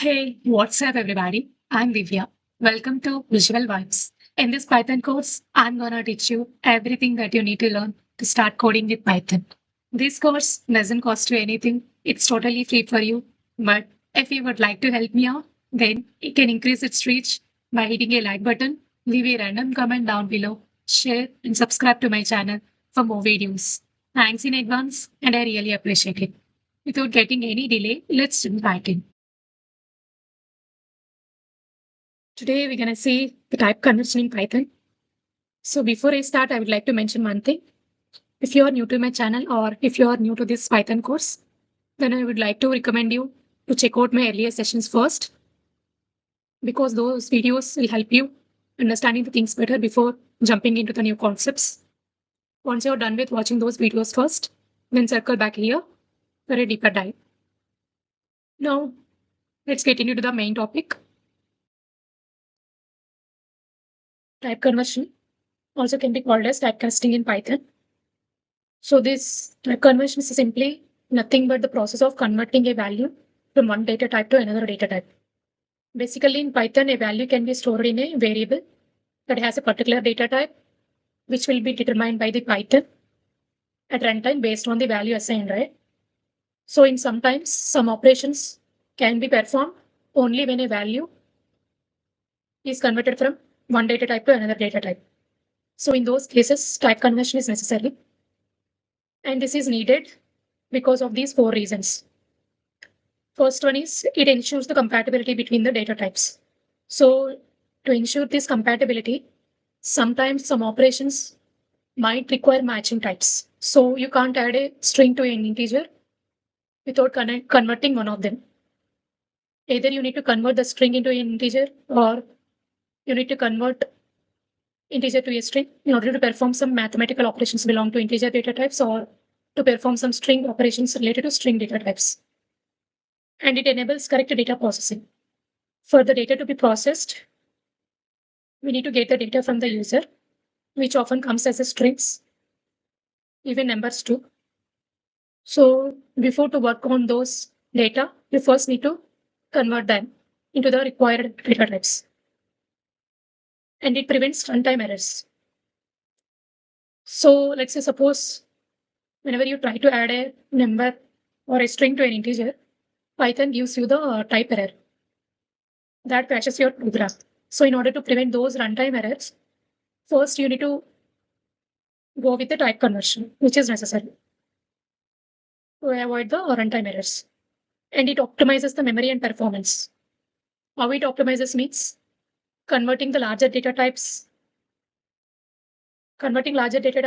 Hey, what's up, everybody? I'm Divya. Welcome to Visual Vibes. In this Python course, I'm gonna teach you everything that you need to learn to start coding with Python. This course doesn't cost you anything, it's totally free for you. But if you would like to help me out, then you can increase its reach by hitting a like button, leave a random comment down below, share, and subscribe to my channel for more videos. Thanks in advance, and I really appreciate it. Without getting any delay, let's jump right in. Today we're gonna see the type conversion in Python. So before I start, I would like to mention one thing. If you are new to my channel or if you are new to this Python course, then I would like to recommend you to check out my earlier sessions first, because those videos will help you understanding the things better before jumping into the new concepts. Once you're done with watching those videos first, then circle back here for a deeper dive. Now, let's get into the main topic. Type conversion also can be called as typecasting in Python. So this type conversion is simply nothing but the process of converting a value from one data type to another data type. Basically, in Python, a value can be stored in a variable that has a particular data type, which will be determined by the Python at runtime based on the value assigned, right? So in sometimes some operations can be performed only when a value is converted from one data type to another data type. So in those cases, type conversion is necessary. And this is needed because of these four reasons. First one is it ensures the compatibility between the data types. So to ensure this compatibility, sometimes some operations might require matching types. So you can't add a string to an integer without converting one of them. Either you need to convert the string into an integer, or you need to convert integer to a string in order to perform some mathematical operations belong to integer data types, or to perform some string operations related to string data types. And it enables correct data processing. For the data to be processed, we need to get the data from the user, which often comes as a strings, even numbers too. So before to work on those data, we first need to convert them into the required data types. And it prevents runtime errors. So let's say suppose whenever you try to add a number or a string to an integer, Python gives you the type error that crashes your program. So in order to prevent those runtime errors, first you need to go with the type conversion, which is necessary to avoid the runtime errors. And it optimizes the memory and performance. How it optimizes means converting larger data type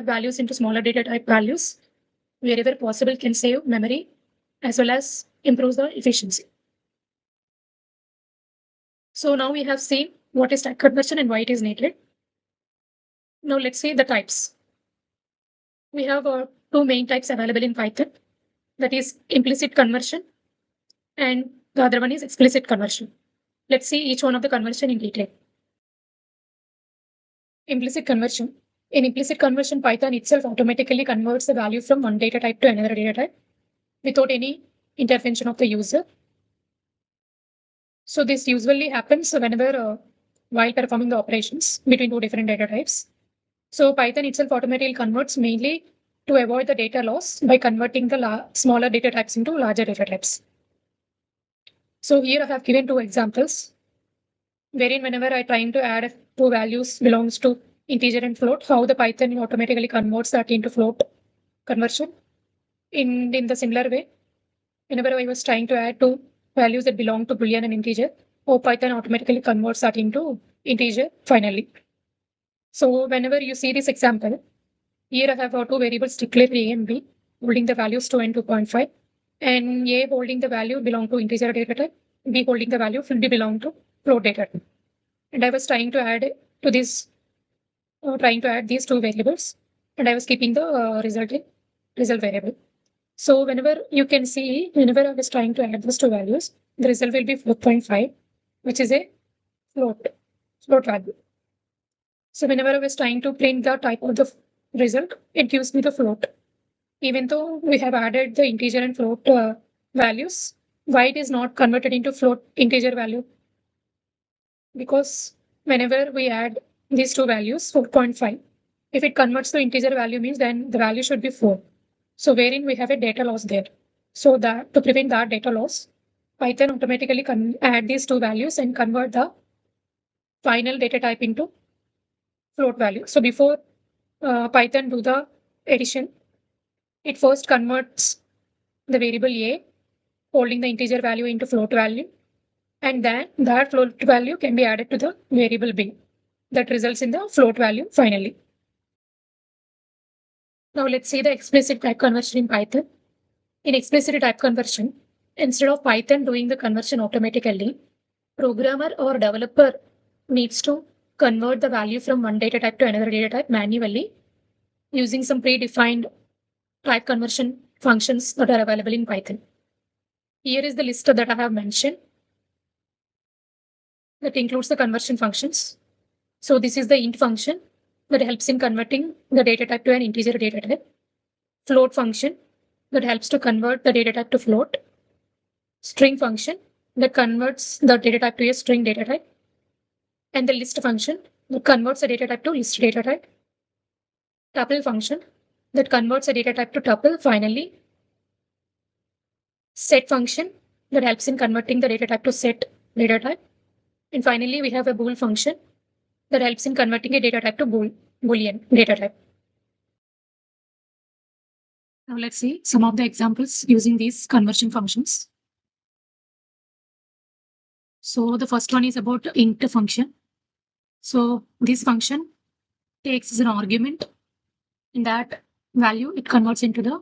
values into smaller data type values wherever possible can save memory as well as improves the efficiency. So now we have seen what is type conversion and why it is needed. Now let's see the types. We have two main types available in Python, that is implicit conversion and the other one is explicit conversion. Let's see each one of the conversion in detail. Implicit conversion. In implicit conversion, Python itself automatically converts the value from one data type to another data type without any intervention of the user. So this usually happens whenever while performing the operations between two different data types. So Python itself automatically converts mainly to avoid the data loss by converting the smaller data types into larger data types. So here I have given two examples wherein whenever I trying to add two values belongs to integer and float, how the Python automatically converts that into float conversion. In the similar way, whenever I was trying to add two values that belong to boolean and integer, how Python automatically converts that into integer finally. So whenever you see this example, here I have two variables declared a and b holding the values 2 and 2.5, and a holding the value belong to integer data type, b holding the value will be belong to float data type. And I was trying to add to this, trying to add these two variables, and I was keeping the result variable. So whenever you can see, whenever I was trying to add those two values, the result will be 4.5, which is a float value. So whenever I was trying to print the type of the result, it gives me the float. Even though we have added the integer and float values, Why it is not converted into float integer value? Because whenever we add these two values, 4.5, if it converts to integer value means then the value should be 4. So wherein we have a data loss there. So that to prevent that data loss, Python automatically add these two values and convert the final data type into float value. So before Python do the addition, it first converts the variable a holding the integer value into float value, and then that float value can be added to the variable b that results in the float value finally. Now let's see the explicit type conversion in Python. In explicit type conversion, instead of Python doing the conversion automatically, programmer or developer needs to convert the value from one data type to another data type manually using some predefined type conversion functions that are available in Python. Here is the list that I have mentioned that includes the conversion functions. So this is the int function that helps in converting the data type to an integer data type. Float function that helps to convert the data type to float. String function that converts the data type to a string data type. And the list function that converts the data type to list data type. Tuple function that converts a data type to tuple finally. Set function that helps in converting the data type to set data type. And finally, we have a bool function that helps in converting a data type to boolean data type. Now let's see some of the examples using these conversion functions. So the first one is about int function. So this function takes as an argument in that value, it converts into the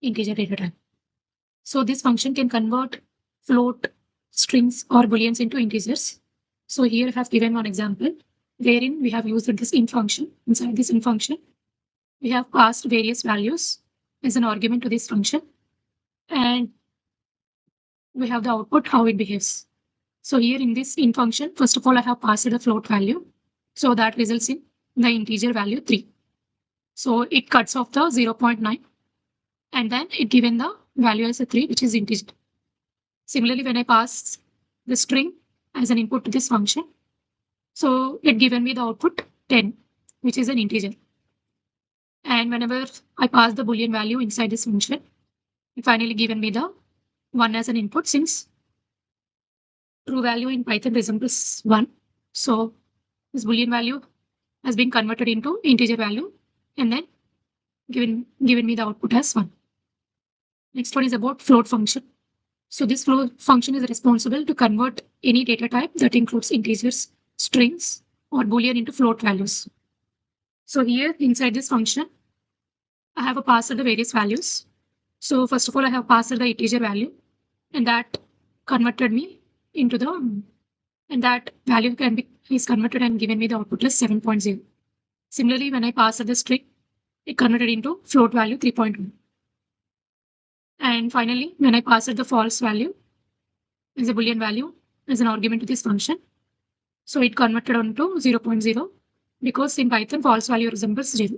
integer data type. So this function can convert float, strings, or booleans into integers. So here I have given one example wherein we have used this int function. Inside this int function, we have passed various values as an argument to this function, and we have the output, how it behaves. So here in this int function, first of all, I have passed the float value. So that results in the integer value 3. So it cuts off the 0.9 and then it given the value as a 3, which is integer. Similarly, when I pass the string as an input to this function, so it given me the output 10, which is an integer. And whenever I pass the boolean value inside this function, it finally given me the 1 as an input, since true value in Python resembles 1. So this boolean value has been converted into integer value and then given me the output as 1. Next one is about float function. So this float function is responsible to convert any data type that includes integers, strings, or boolean into float values. So here inside this function, I have a passed the various values. So first of all, I have passed the integer value, and that converted me into the, and that value is converted and given me the output as 7.0. Similarly, when I pass the string, it converted into float value 3.1. And finally, when I pass the false value as a boolean value as an argument to this function, so it converted onto 0.0 because in Python false value resembles 0.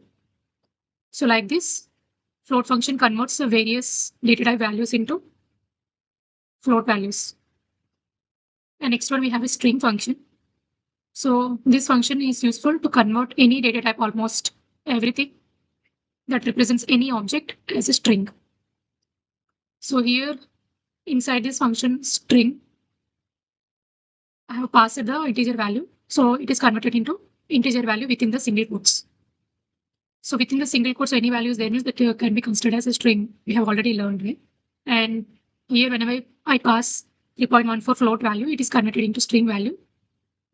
So like this, float function converts the various data type values into float values. And next one, we have a string function. So this function is useful to convert any data type, almost everything that represents any object, as a string. So here inside this function string, I have passed the integer value. So it is converted into integer value within the single quotes. So within the single quotes, any values there means that can be considered as a string. We have already learned it. And here whenever I pass 3.14 float value, it is converted into string value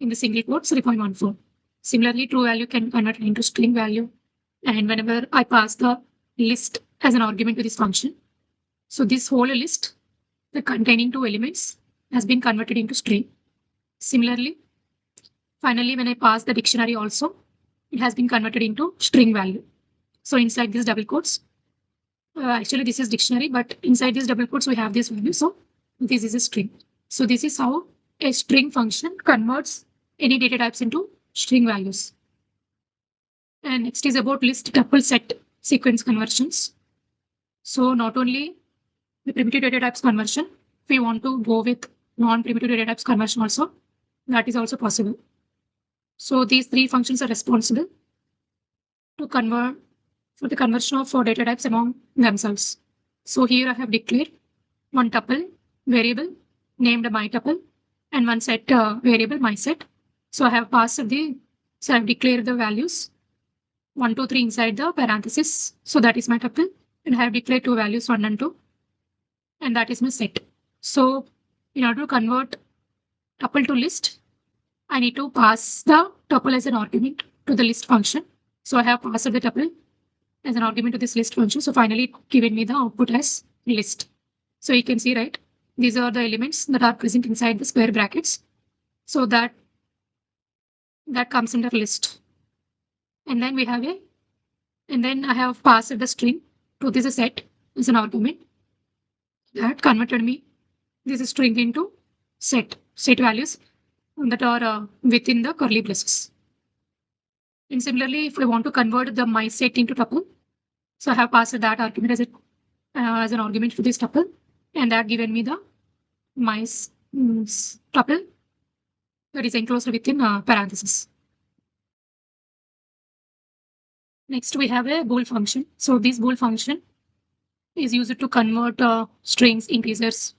in the single quotes 3.14. Similarly, true value can convert into string value. And whenever I pass the list as an argument to this function, so this whole list, the containing 2 elements, has been converted into string. Similarly, finally, when I pass the dictionary also, it has been converted into string value. So inside these double quotes, actually this is dictionary, but inside these double quotes we have this value. So this is a string. So this is how a string function converts any data types into string values. And next is about list tuple set sequence conversions. So not only the primitive data types conversion, if we want to go with non-primitive data types conversion also, that is also possible. So these three functions are responsible to convert for the conversion of four data types among themselves. So here I have declared one tuple variable named my tuple and one set variable my set. So I have so I have declared the values 1, 2, 3 inside the parenthesis. So that is my tuple, and I have declared two values 1 and 2, and that is my set. So in order to convert tuple to list, I need to pass the tuple as an argument to the list function. So I have passed the tuple as an argument to this list function. So finally it given me the output as list. So you can see, right? These are the elements that are present inside the square brackets. So that comes under list. And then I have passed the string to this set as an argument that converted me this string into set values that are within the curly braces. And similarly, if we want to convert the my set into tuple, so I have passed that argument as an argument to this tuple, and that given me the my tuple that is enclosed within parentheses. Next, we have a bool function. So this bool function is used to convert strings, integers,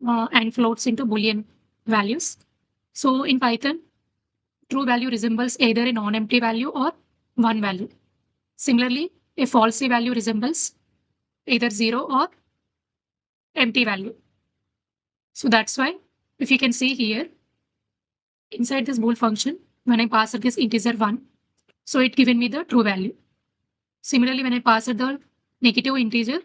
and floats into Boolean values. So in Python, true value resembles either a non-empty value or one value. Similarly, a false value resembles either 0 or empty value. So that's why, if you can see here, inside this bool function, when I pass this integer 1, so it given me the true value. Similarly, when I pass the negative integer,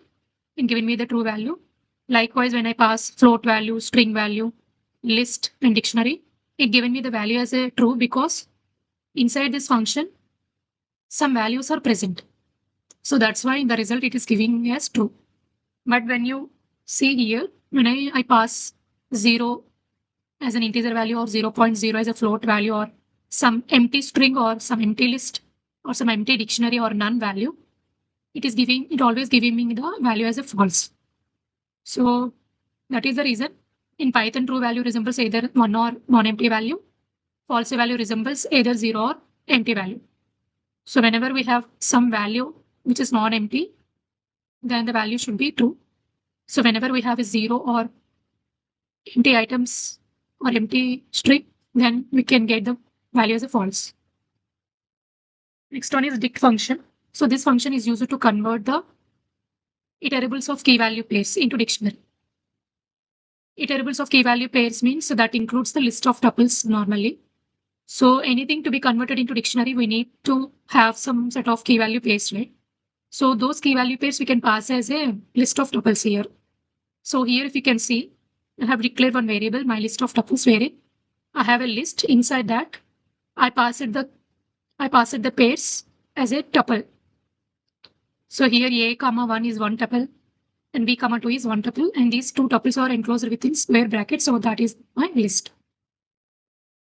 it given me the true value. Likewise, when I pass float value, string value, list, and dictionary, it given me the value as a true because inside this function, some values are present. So that's why in the result it is giving as true. But when you see here, when I pass 0 as an integer value or 0.0 as a float value or some empty string or some empty list or some empty dictionary or none value, it always giving me the value as a false. So that is the reason in Python true value resembles either one or non-empty value. False value resembles either 0 or empty value. So whenever we have some value which is non-empty, then the value should be true. So whenever we have a 0 or empty items or empty string, then we can get the value as a false. Next one is dict function. So this function is used to convert the iterables of key value pairs into dictionary. Iterables of key value pairs means that includes the list of tuples normally. So anything to be converted into dictionary, we need to have some set of key value pairs, right? So those key value pairs we can pass as a list of tuples here. So here, if you can see, I have declared one variable, my list of tuples, wherein I have a list. Inside that, I pass it the pairs as a tuple. So here a comma 1 is one tuple and b comma 2 is one tuple, and these two tuples are enclosed within square brackets. So that is my list.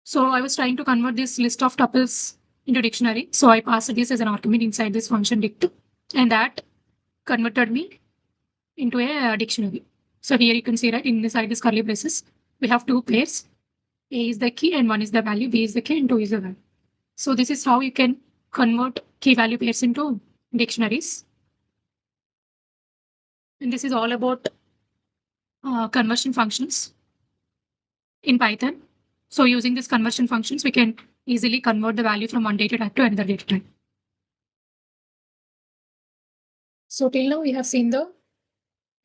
So I was trying to convert this list of tuples into dictionary. So I passed this as an argument inside this function dict, and that converted me into a dictionary. So here you can see, right, inside this curly braces, we have two pairs. A is the key and 1 is the value, B is the key and 2 is the value. So this is how you can convert key value pairs into dictionaries. And this is all about conversion functions in Python. So using these conversion functions, we can easily convert the value from one data type to another data type. So till now we have seen the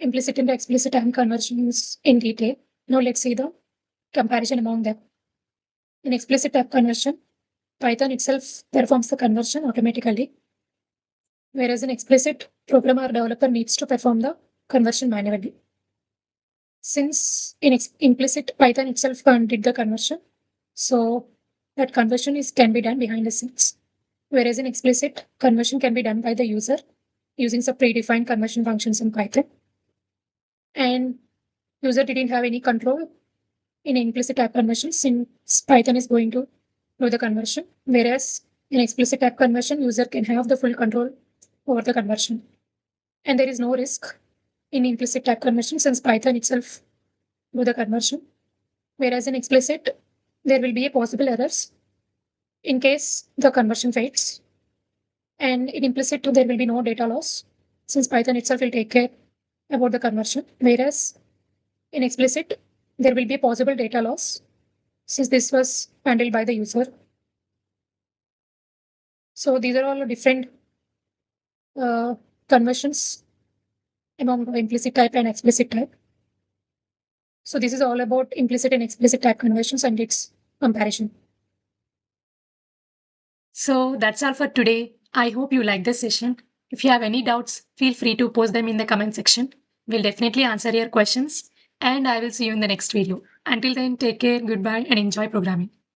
implicit and explicit time conversions in detail. Now let's see the comparison among them. In explicit type conversion, Python itself performs the conversion automatically, whereas in explicit, programmer or developer needs to perform the conversion manually. Since in implicit, Python itself did the conversion, so that conversion can be done behind the scenes. Whereas in explicit, conversion can be done by the user using some predefined conversion functions in Python. And user didn't have any control in implicit type conversion since Python is going to do the conversion. Whereas in explicit type conversion, user can have the full control over the conversion. And there is no risk in implicit type conversion since Python itself do the conversion. Whereas in explicit, there will be a possible errors in case the conversion fails. And in implicit, there will be no data loss since Python itself will take care about the conversion. Whereas in explicit, there will be a possible data loss since this was handled by the user. So these are all different conversions among the implicit type and explicit type. So this is all about implicit and explicit type conversions and its comparison. So that's all for today. I hope you like this session. If you have any doubts, feel free to post them in the comment section. We'll definitely answer your questions, and I will see you in the next video. Until then, take care, goodbye, and enjoy programming.